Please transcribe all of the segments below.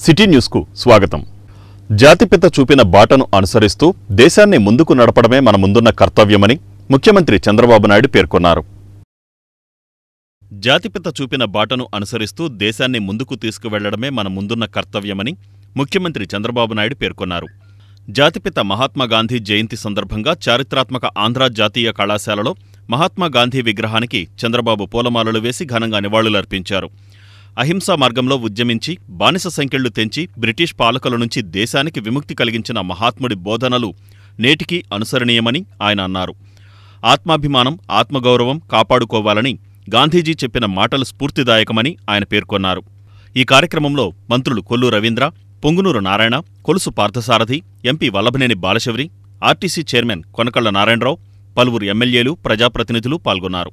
City న్యూస్కు స్వాగతం. జాతిపిత చూపిన బాటను అనుసరిస్తూ దేశాన్ని ముందుకు నడపడమే మన ముందున్న కర్తవ్యమని ముఖ్యమంత్రి చంద్రబాబు నాయుడు పేర్కొన్నారు. జాతిపిత చూపిన బాటను అనుసరిస్తూ దేశాన్ని ముందుకు తీసుకువెళ్లడమే మన ముందున్న కర్తవ్యమని ముఖ్యమంత్రి చంద్రబాబు నాయుడు పేర్కొన్నారు. జాతిపిత మహాత్మాగాంధీ జయంతి సందర్భంగా చారిత్రాత్మక ఆంధ్ర జాతీయ కళాశాలలో మహాత్మాగాంధీ విగ్రహానికి చంద్రబాబు పూలమాలలు వేసి ఘనంగా నివాళులర్పించారు. అహింసా మార్గంలో ఉద్యమించి బానిస సంకెళ్లు తెంచి బ్రిటిష్ పాలకుల నుంచి దేశానికి విముక్తి కలిగించిన మహాత్ముడి బోధనలు నేటికీ అనుసరణీయమని ఆయన అన్నారు. ఆత్మాభిమానం, ఆత్మగౌరవం కాపాడుకోవాలని గాంధీజీ చెప్పిన మాటలు స్ఫూర్తిదాయకమని ఆయన పేర్కొన్నారు. ఈ కార్యక్రమంలో మంత్రులు Kollu Ravindra, Pongunuru Narayana, Kolusu Parthasarathy, MP Vallabhaneni Balashowry, RTC chairman Konakalla Narayanarao, పలువురు ఎమ్మెల్యేలు, ప్రజాప్రతినిధులు పాల్గొన్నారు.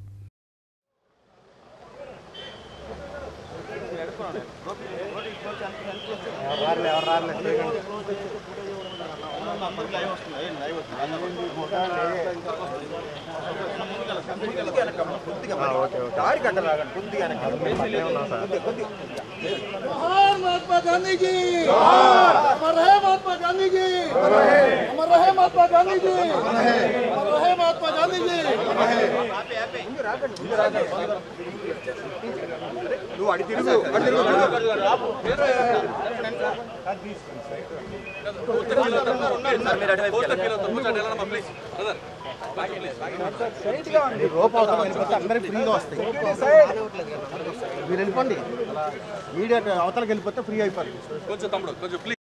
महात्मा गांधी जी, अमर है महात्मा गांधी जी, अमर है महात्मा गांधी जी, अमर है महात्मा गांधी जी. అందరికి ఫ్రీగా వస్తాయి. మీరు వెళ్ళిపోండి, మీడియా అవతలకి వెళ్ళిపోతే ఫ్రీ అయిపోతుంది. కొంచెం తమ్ముడు కొంచెం ప్లీజ్.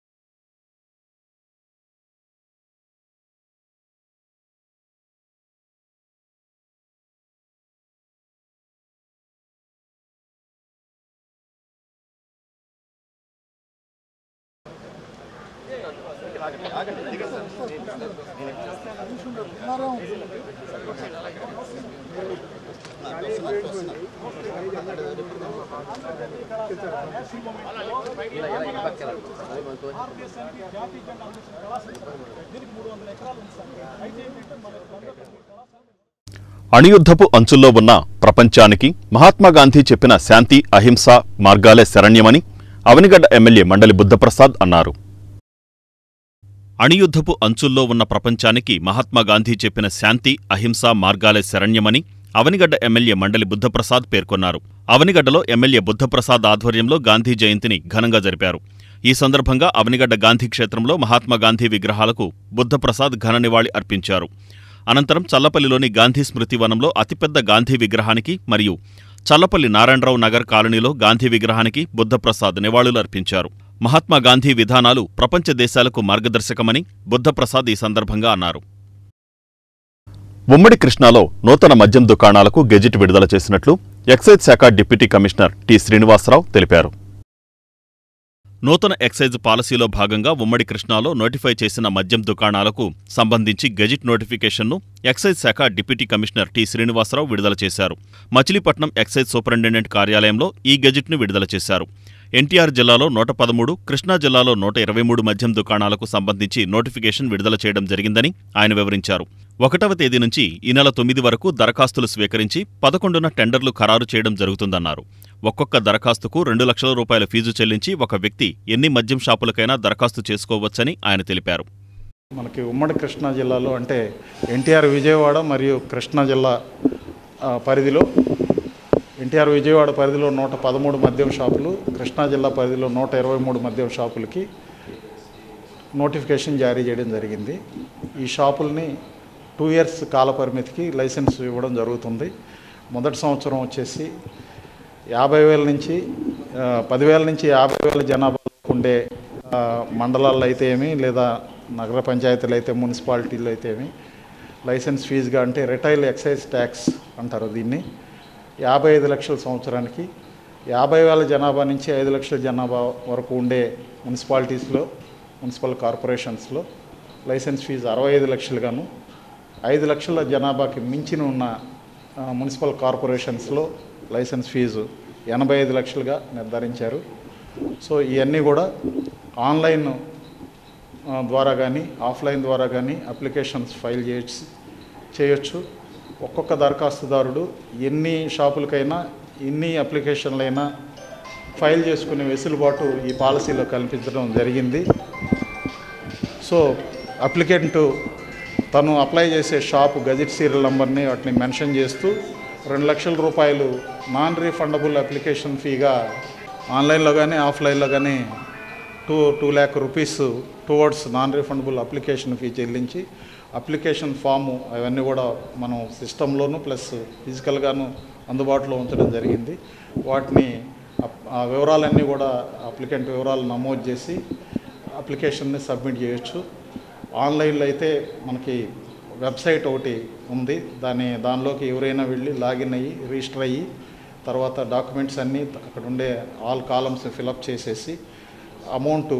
అణుయుద్ధపు అంచుల్లో ఉన్న ప్రపంచానికి మహాత్మాగాంధీ చెప్పిన శాంతి, అహింస మార్గాలే శరణ్యమని అవనిగడ్డ ఎమ్మెల్యే మండలి బుద్ధప్రసాద్ అన్నారు. అణుయుద్ధపు అంచుల్లో ఉన్న ప్రపంచానికి మహాత్మాగాంధీ చెప్పిన శాంతి, అహింస మార్గాలే శరణ్యమని అవనిగడ్డ ఎమ్మెల్యే మండలి బుద్ధప్రసాద్ పేర్కొన్నారు. అవనిగడ్డలో ఎమ్మెల్యే బుద్ధప్రసాద్ ఆధ్వర్యంలో గాంధీ జయంతిని ఘనంగా జరిపారు. ఈ సందర్భంగా అవనిగడ్డ గాంధీ క్షేత్రంలో మహాత్మాగాంధీ విగ్రహాలకు బుద్ధప్రసాద్ ఘన నివాళి అర్పించారు. అనంతరం చల్లపల్లిలోని గాంధీ స్మృతి వనంలో అతిపెద్ద గాంధీ విగ్రహానికి మరియు చల్లపల్లి నారాయణరావు నగర్ కాలనీలో గాంధీ విగ్రహానికి బుద్ధప్రసాద్ నివాళులు అర్పించారు. మహాత్మాగాంధీ విధానాలు ప్రపంచ దేశాలకు మార్గదర్శకమని బుద్ధప్రసాద్ ఈ సందర్భంగా అన్నారు. ఉమ్మడి కృష్ణాలో నూతన మద్యం దుకాణాలకు గెజిట్ విడుదల చేసినట్లు ఎక్సైజ్ శాఖ డిప్యూటీ కమిషనర్ టి శ్రీనివాసరావు తెలిపారు. నూతన ఎక్సైజ్ పాలసీలో భాగంగా ఉమ్మడి కృష్ణాలో నోటిఫై చేసిన మద్యం దుకాణాలకు సంబంధించి గెజిట్ నోటిఫికేషన్ను ఎక్సైజ్ శాఖ డిప్యూటీ కమిషనర్ టి శ్రీనివాసరావు విడుదల చేశారు. మచిలీపట్నం ఎక్సైజ్ సూపరింటెండెంట్ కార్యాలయంలో ఈ గెజిట్ను విడుదల చేశారు. ఎన్టీఆర్ జిల్లాలో 113, కృష్ణా జిల్లాలో 123 మద్యం దుకాణాలకు సంబంధించి నోటిఫికేషన్ విడుదల చేయడం జరిగిందని ఆయన వివరించారు. 1వ తేదీ నుంచి ఈ నెల 9 వరకు దరఖాస్తులు స్వీకరించి 11న టెండర్లు ఖరారు చేయడం జరుగుతుందన్నారు. ఒక్కొక్క దరఖాస్తుకు 2 లక్షల రూపాయల ఫీజు చెల్లించి ఒక వ్యక్తి ఎన్ని మద్యం షాపులకైనా దరఖాస్తు చేసుకోవచ్చని ఆయన తెలిపారు. మనకి ఉమ్మడి కృష్ణా జిల్లాలో అంటే ఎన్టీఆర్ విజయవాడ మరియు కృష్ణా జిల్లా పరిధిలో ఎన్టీఆర్ విజయవాడ పరిధిలో 113 మద్యం షాపులు, కృష్ణా జిల్లా పరిధిలో 123 మద్యం షాపులకి నోటిఫికేషన్ జారీ చేయడం జరిగింది. ఈ షాపుల్ని 2 ఇయర్స్ కాల పరిమితికి లైసెన్స్ ఇవ్వడం జరుగుతుంది. మొదటి సంవత్సరం వచ్చేసి 50,000 నుంచి 10,000 నుంచి 50,000 జనాభా ఉండే మండలాల్లో అయితే ఏమి, లేదా నగర పంచాయతీలు అయితే, మున్సిపాలిటీలు అయితే ఏమి, లైసెన్స్ ఫీజుగా అంటే రిటైల్ ఎక్సైజ్ ట్యాక్స్ అంటారు దీన్ని, 55 లక్షల సంవత్సరానికి, 50,000 జనాభా నుంచి 5 లక్షల జనాభా వరకు ఉండే మున్సిపాలిటీస్లో, మున్సిపల్ కార్పొరేషన్స్లో లైసెన్స్ ఫీజు 65 లక్షలుగాను, 5 లక్షల జనాభాకి మించిన ఉన్న మున్సిపల్ కార్పొరేషన్స్లో లైసెన్స్ ఫీజు 85 లక్షలుగా నిర్ధారించారు. సో ఇవన్నీ కూడా ఆన్లైన్ ద్వారా కానీ ఆఫ్లైన్ ద్వారా కానీ అప్లికేషన్స్ ఫైల్ చేయొచ్చు. ఒక్కొక్క దరఖాస్తుదారుడు ఎన్ని షాపులకైనా, ఎన్ని అప్లికేషన్లైనా ఫైల్ చేసుకునే వెసులుబాటు ఈ పాలసీలో కల్పించడం జరిగింది. సో అప్లికెంట్ తను అప్లై చేసే షాపు గజెట్ సీరియల్ నెంబర్ని వాటిని మెన్షన్ చేస్తూ 2 లక్షల రూపాయలు నాన్ రీఫండబుల్ అప్లికేషన్ ఫీగా ఆన్లైన్లో కానీ ఆఫ్లైన్లో కానీ 2 lakh rupees towards non refundable application fee చెల్లించి అప్లికేషన్ ఫాము అవన్నీ కూడా మనం సిస్టంలోను ప్లస్ ఫిజికల్గాను అందుబాటులో ఉంచడం జరిగింది. వాటిని ఆ వివరాలన్నీ కూడా అప్లికెంట్ వివరాలు నమోదు చేసి అప్లికేషన్ని సబ్మిట్ చేయొచ్చు. ఆన్లైన్లో అయితే మనకి వెబ్సైట్ ఒకటి ఉంది, దానిలోకి ఎవరైనా వెళ్ళి లాగిన్ అయ్యి రిజిస్టర్ అయ్యి తర్వాత డాక్యుమెంట్స్ అన్నీ అక్కడ ఉండే ఆల్ కాలమ్స్ ఫిలప్ చేసేసి అమౌంట్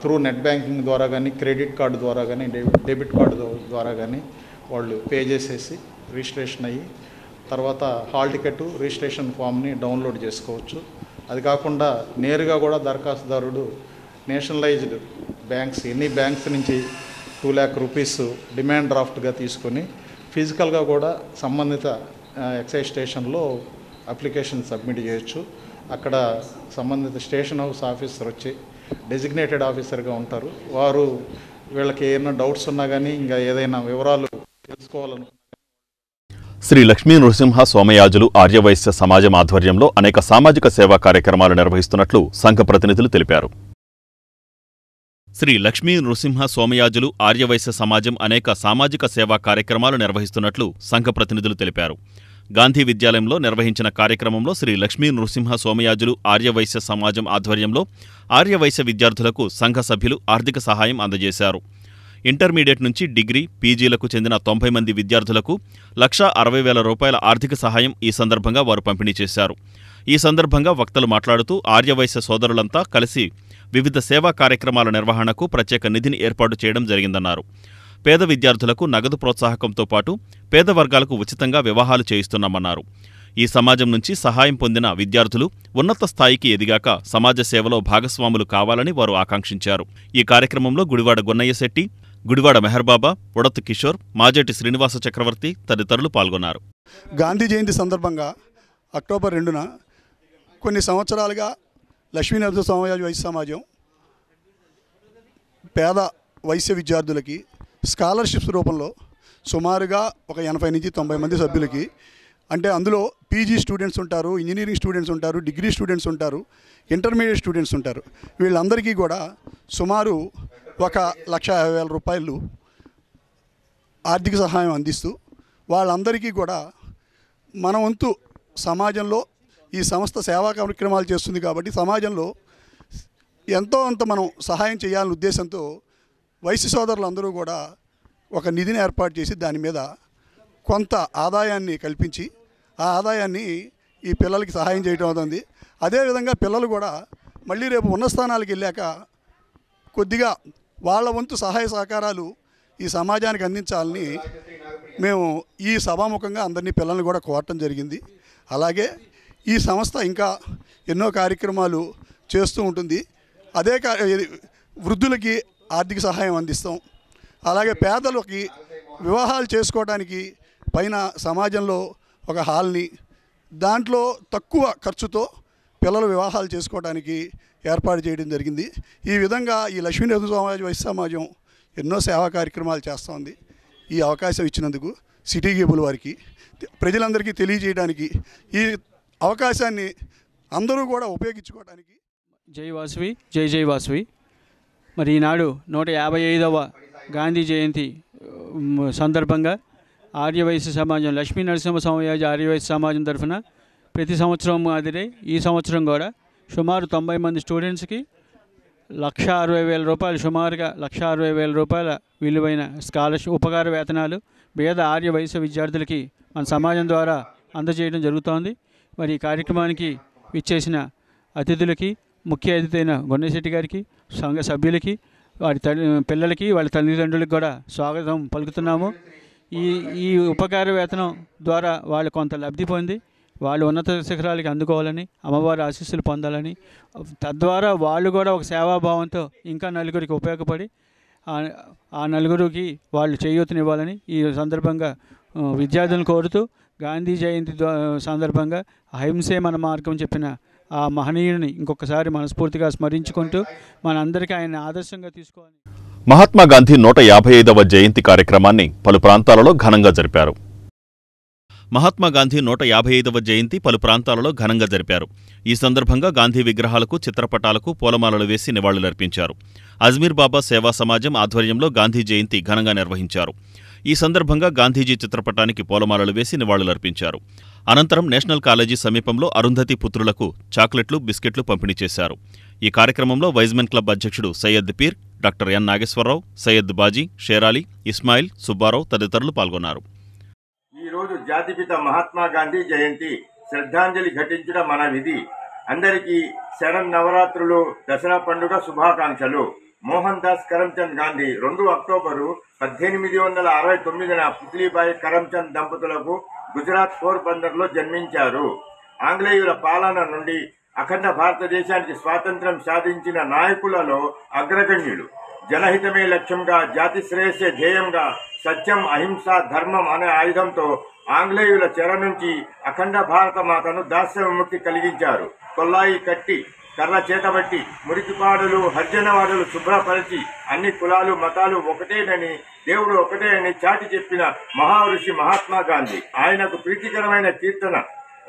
త్రూ నెట్ బ్యాంకింగ్ ద్వారా కానీ క్రెడిట్ కార్డు ద్వారా కానీ డెబిట్ కార్డు ద్వారా కానీ వాళ్ళు పే చేసేసి రిజిస్ట్రేషన్ అయ్యి తర్వాత హాల్ టికెట్ రిజిస్ట్రేషన్ ఫామ్ని డౌన్లోడ్ చేసుకోవచ్చు. అది కాకుండా నేరుగా కూడా దరఖాస్తుదారుడు నేషనలైజ్డ్ బ్యాంక్స్ ఎన్ని బ్యాంక్స్ నుంచి 2 lakh రూపీస్ డిమాండ్ డ్రాఫ్ట్గా తీసుకొని ఫిజికల్గా కూడా సంబంధిత ఎక్సైజ్ స్టేషన్లో అప్లికేషన్ సబ్మిట్ చేయొచ్చు. అక్కడ సంబంధిత స్టేషన్ హౌస్ ఆఫీసర్ వచ్చి డెసిగ్నేటెడ్ ఆఫీసర్గా ఉంటారు. వారు వీళ్ళకి ఏమైనా డౌట్స్ ఉన్నా కానీ ఇంకా ఏదైనా వివరాలు తెలుసుకోవాలను శ్రీ లక్ష్మీ నృసింహ సోమయాజులు ఆర్యవైశ్య సమాజం ఆధ్వర్యంలో అనేక సామాజిక సేవా కార్యక్రమాలు నిర్వహిస్తున్నట్లు సంఘ ప్రతినిధులు తెలిపారు. శ్రీ లక్ష్మీ నృసింహ సోమయాజులు ఆర్యవైశ్య సమాజం అనేక సామాజిక సేవా కార్యక్రమాలు నిర్వహిస్తున్నట్లు సంఘ ప్రతినిధులు తెలిపారు. గాంధీ విద్యాలయంలో నిర్వహించిన కార్యక్రమంలో శ్రీ లక్ష్మీ నృసింహ సోమయాజులు ఆర్యవైశ్య సమాజం ఆధ్వర్యంలో ఆర్యవైశ్య విద్యార్థులకు సంఘ సభ్యులు ఆర్థిక సహాయం అందజేశారు. ఇంటర్మీడియట్ నుంచి డిగ్రీ, పీజీలకు చెందిన 90 మంది విద్యార్థులకు 1,60,000 రూపాయల ఆర్థిక సహాయం ఈ సందర్భంగా వారు పంపిణీ చేశారు. ఈ సందర్భంగా వక్తలు మాట్లాడుతూ ఆర్యవైశ్య సోదరులంతా కలిసి వివిధ సేవా కార్యక్రమాల నిర్వహణకు ప్రత్యేక నిధిని ఏర్పాటు చేయడం జరిగిందన్నారు. పేద విద్యార్థులకు నగదు ప్రోత్సాహకంతో పాటు పేద వర్గాలకు ఉచితంగా వివాహాలు చేయిస్తున్నామన్నారు. ఈ సమాజం నుంచి సహాయం పొందిన విద్యార్థులు ఉన్నత స్థాయికి ఎదిగాక సమాజ సేవలో భాగస్వాములు కావాలని వారు ఆకాంక్షించారు. ఈ కార్యక్రమంలో గుడివాడ గున్నయ్యశెట్టి, గుడివాడ మెహర్బాబా, ఉడత్ కిషోర్, మాజేటి శ్రీనివాస చక్రవర్తి తదితరులు పాల్గొన్నారు. గాంధీ జయంతి సందర్భంగా అక్టోబర్ 2న కొన్ని సంవత్సరాలుగా లక్ష్మీనరసింహ సోమయాజు వైశ్య సమాజం పేద వైశ్య విద్యార్థులకి స్కాలర్షిప్స్ రూపంలో సుమారుగా ఒక 80 నుంచి 90 మంది సభ్యులకి, అంటే అందులో పీజీ స్టూడెంట్స్ ఉంటారు, ఇంజనీరింగ్ స్టూడెంట్స్ ఉంటారు, డిగ్రీ స్టూడెంట్స్ ఉంటారు, ఇంటర్మీడియట్ స్టూడెంట్స్ ఉంటారు. వీళ్ళందరికీ కూడా సుమారు 1,50,000 రూపాయలు ఆర్థిక సహాయం అందిస్తూ వాళ్ళందరికీ కూడా మన వంతు సమాజంలో ఈ సంస్థ సేవా కార్యక్రమాలు చేస్తుంది కాబట్టి సమాజంలో ఎంతో అంత మనం సహాయం చేయాలనే ఉద్దేశంతో వైశ్య సోదరులందరూ కూడా ఒక నిధిని ఏర్పాటు చేసి దాని మీద కొంత ఆదాయాన్ని కల్పించి ఆ ఆదాయాన్ని ఈ పిల్లలకి సహాయం చేయడం అవుతుంది. అదేవిధంగా పిల్లలు కూడా మళ్ళీ రేపు ఉన్నత స్థానాలకు వెళ్ళాక కొద్దిగా వాళ్ళ వంతు సహాయ సహకారాలు ఈ సమాజానికి అందించాలని మేము ఈ సభాముఖంగా అందరినీ పిల్లల్ని కూడా కోరటం జరిగింది. అలాగే ఈ సంస్థ ఇంకా ఎన్నో కార్యక్రమాలు చేస్తూ ఉంటుంది. అదే వృద్ధులకి ఆర్థిక సహాయం అందిస్తాం. అలాగే పేదలకి వివాహాలు చేసుకోవడానికి పైన సమాజంలో ఒక హాల్ని దాంట్లో తక్కువ ఖర్చుతో పిల్లలు వివాహాలు చేసుకోవడానికి ఏర్పాటు చేయడం జరిగింది. ఈ విధంగా ఈ లక్ష్మీనరసింహ సమాజ వైశ్య సమాజం ఎన్నో సేవా కార్యక్రమాలు చేస్తోంది. ఈ అవకాశం ఇచ్చినందుకు సిటీ కేబుల్ వారికి ప్రజలందరికీ తెలియజేయడానికి ఈ అవకాశాన్ని అందరూ కూడా ఉపయోగించుకోవడానికి. జై వాసవి, జై జై వాసవి. మరి ఈనాడు 155వ గాంధీ జయంతి సందర్భంగా ఆర్యవైశ్య సమాజం లక్ష్మీ నరసింహ సోమయాజు ఆర్యవైశ్య సమాజం తరఫున ప్రతి సంవత్సరం మాదిరి ఈ సంవత్సరం కూడా సుమారు 90 మంది స్టూడెంట్స్కి 1,60,000 రూపాయలు, సుమారుగా 1,60,000 రూపాయల విలువైన స్కాలర్షిప్ ఉపకార వేతనాలు పేద ఆర్యవైశ్య విద్యార్థులకి మన సమాజం ద్వారా అందజేయడం జరుగుతోంది. మరి ఈ కార్యక్రమానికి విచ్చేసిన అతిథులకి, ముఖ్య అతిథి అయిన గున్నయ్యశెట్టి గారికి, సంఘ సభ్యులకి, వారి పిల్లలకి, వాళ్ళ తల్లిదండ్రులకు కూడా స్వాగతం పలుకుతున్నాము. ఈ ఉపకార వేతనం ద్వారా వాళ్ళు కొంత లబ్ధి పొంది వాళ్ళు ఉన్నత శిఖరాలకి అందుకోవాలని, అమ్మవారి ఆశీస్సులు పొందాలని, తద్వారా వాళ్ళు కూడా ఒక సేవాభావంతో ఇంకా నలుగురికి ఉపయోగపడి ఆ నలుగురికి వాళ్ళు చేయూతనివ్వాలని ఈ సందర్భంగా విద్యార్థులను కోరుతూ గాంధీ జయంతి సందర్భంగా అహింసే మన మార్గం చెప్పిన ఆ మహనీయుని ఇంకొకసారి మనస్ఫూర్తిగా స్మరించుకుంటూ మనందరికీ ఆయన ఆదర్శంగా తీసుకోవాలి. మహాత్మా గాంధీ 155వ జయంతి కార్యక్రమాన్ని పలు ప్రాంతాలలో ఘనంగా జరిపారు. మహాత్మా గాంధీ 155వ జయంతి పలు ప్రాంతాలలో ఘనంగా జరిపారు. ఈ సందర్భంగా గాంధీ విగ్రహాలకు, చిత్రపటాలకు పూలమాలలు వేసి నివాళులర్పించారు. అజ్మీర్ బాబా సేవా సమాజం ఆధ్వర్యంలో గాంధీ జయంతి ఘనంగా నిర్వహించారు. ఈ సందర్భంగా గాంధీజీ చిత్రపటానికి పూలమాలలు వేసి నివాళులర్పించారు. అనంతరం నేషనల్ కాలేజీ సమీపంలో అరుంధతి పుత్రులకు చాక్లెట్లు, బిస్కెట్లు పంపిణీ చేశారు. ఈ కార్యక్రమంలో వైజ్మెన్ క్లబ్ అధ్యక్షుడు సయ్యద్ పీర్, డాక్టర్ ఎన్ నాగేశ్వరరావు, సయ్యద్ బాజీ, షేరాలి, ఇస్మాయిల్, సుబ్బారావు తదితరులు పాల్గొన్నారు. ఈరోజు జాతిపిత మహాత్మా గాంధీ జయంతి. శ్రద్ధాంజలి ఘటించడం మన విధి. అందరికీ శరన్నవరాత్రులు, దసరా పండుగ శుభాకాంక్షలు. మోహన్ దాస్ కరమ్చంద్ గాంధీ 2 అక్టోబరు 1869న పుత్లీబాయి కరమ్చంద్ దంపతులకు గుజరాత్ పోర్బందర్లో జన్మించారు. ఆంగ్లేయుల పాలన నుండి అఖండ భారతదేశానికి స్వాతంత్ర్యం సాధించిన నాయకులలో అగ్రగణ్యులు. జనహితమే లక్ష్యంగా, జాతి శ్రేయస్సే ధ్యేయంగా సత్యం, అహింస, ధర్మం అనే ఆయుధంతో ఆంగ్లేయుల చెర నుంచి అఖండ భారత మాతను దాస్య విముక్తి కలిగించారు. కొల్లాయి కట్టి, కర్ర చేతబట్టి, మురికిపాడులు, హర్జనవాడులు శుభ్రపరిచి అన్ని కులాలు, మతాలు ఒకటేనని, దేవుడు ఒకటే అని చాటి చెప్పిన మహాఋషి మహాత్మా గాంధీ. ఆయనకు ప్రీతికరమైన కీర్తన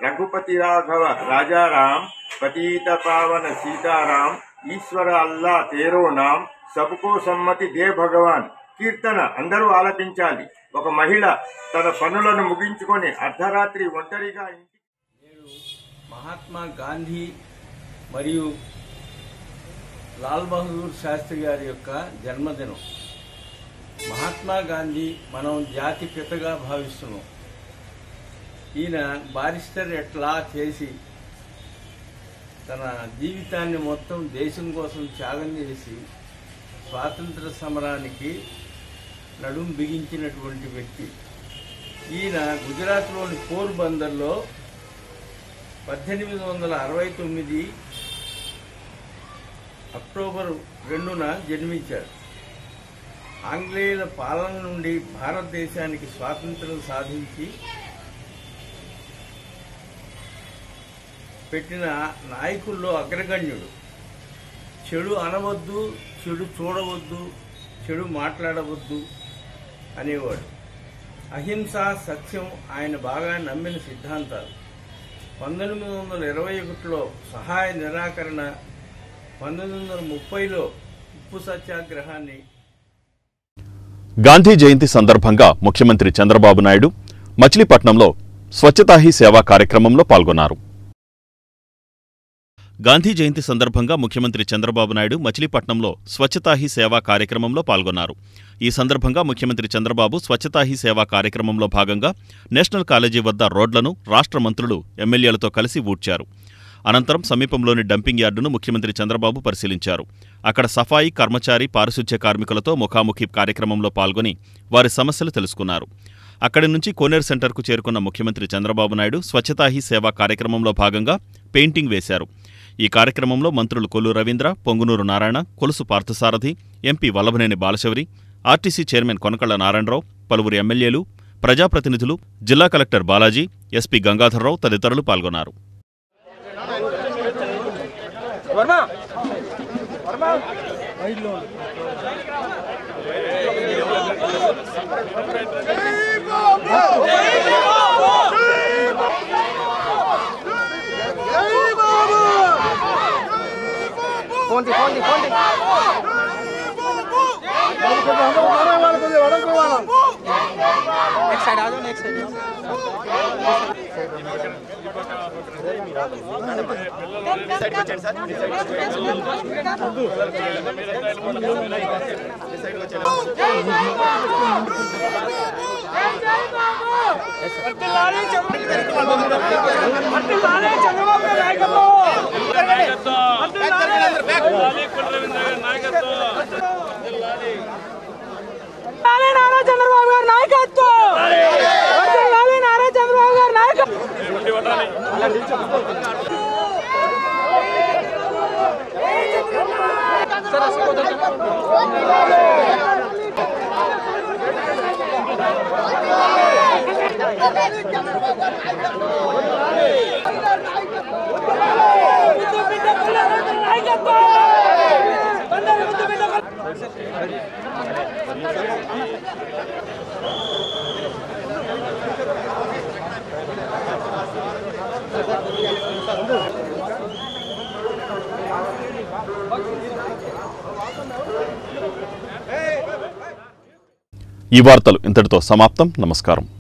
రఘుపతి రాఘవ రాజారాం, పతీత పావన సీతారాం, ఈశ్వర అల్లా తేరో నాం, సబుకో సమ్మతి దే భగవాన్ కీర్తన అందరూ ఆలపించాలి. ఒక మహిళ తన పనులను ముగించుకొని అర్ధరాత్రి ఒంటరిగా మహాత్మా గాంధీ మరియు లాల్ బహదూర్ శాస్త్రి గారి యొక్క జన్మదినం. మహాత్మా గాంధీ మనం జాతి పితగా భావిస్తున్నాం. ఈయన బారిస్టర్ ఎట్లా చేసి తన జీవితాన్ని మొత్తం దేశం కోసం త్యాగం చేసి స్వాతంత్ర సమరానికి నడుం బిగించినటువంటి వ్యక్తి. ఈయన గుజరాత్లోని పోర్బందర్లో 1869 అక్టోబర్ 2న జన్మించారు. ఆంగ్లేయుల పాలన నుండి భారతదేశానికి స్వాతంత్రం సాధించి పెట్టిన నాయకుల్లో అగ్రగణ్యుడు. చెడు అనవద్దు, చెడు చూడవద్దు, చెడు మాట్లాడవద్దు అనేవాడు. అహింస, సత్యం ఆయన బాగా నమ్మిన సిద్ధాంతాలు. 1921లో సహాయ నిరాకరణ, 1930లో ఉప్పు సత్యాగ్రహాన్ని. గాంధీ జయంతి సందర్భంగా ముఖ్యమంత్రి చంద్రబాబు నాయుడు మచిలీపట్నంలో స్వచ్ఛతా హీ సేవా కార్యక్రమంలో పాల్గొన్నారు. గాంధీ జయంతి సందర్భంగా ముఖ్యమంత్రి చంద్రబాబు నాయుడు మచిలీపట్నంలో స్వచ్ఛతా హీ సేవా కార్యక్రమంలో పాల్గొన్నారు. ఈ సందర్భంగా ముఖ్యమంత్రి చంద్రబాబు స్వచ్ఛతా హీ సేవా కార్యక్రమంలో భాగంగా నేషనల్ కాలేజీ వద్ద రోడ్లను రాష్ట్ర మంత్రులు, ఎమ్మెల్యేలతో కలిసి ఊడ్చారు. అనంతరం సమీపంలోని డంపింగ్ యార్డును ముఖ్యమంత్రి చంద్రబాబు పరిశీలించారు. అక్కడ సఫాయి, కర్మచారి, పారిశుధ్య కార్మికులతో ముఖాముఖి కార్యక్రమంలో పాల్గొని వారి సమస్యలు తెలుసుకున్నారు. అక్కడి నుంచి కోనేరు సెంటర్కు చేరుకున్న ముఖ్యమంత్రి చంద్రబాబు నాయుడు స్వచ్ఛతా హీ సేవా కార్యక్రమంలో భాగంగా పెయింటింగ్ వేశారు. ఈ కార్యక్రమంలో మంత్రులు Kollu Ravindra, Pongunuru Narayana, Kolusu Parthasarathy, MP Vallabhaneni Balashowry, RTC chairman Konakalla Narayanarao, పలువురు ఎమ్మెల్యేలు, ప్రజాప్రతినిధులు, జిల్లా కలెక్టర్ బాలాజీ, ఎస్పీ గంగాధర్రావు తదితరులు పాల్గొన్నారు. చంద్రబాబు గారి నాయకత్వం, చంద్రబాబు గారి నాయకత్వం. ఈ వార్తలు ఇంతటితో సమాప్తం. నమస్కారం.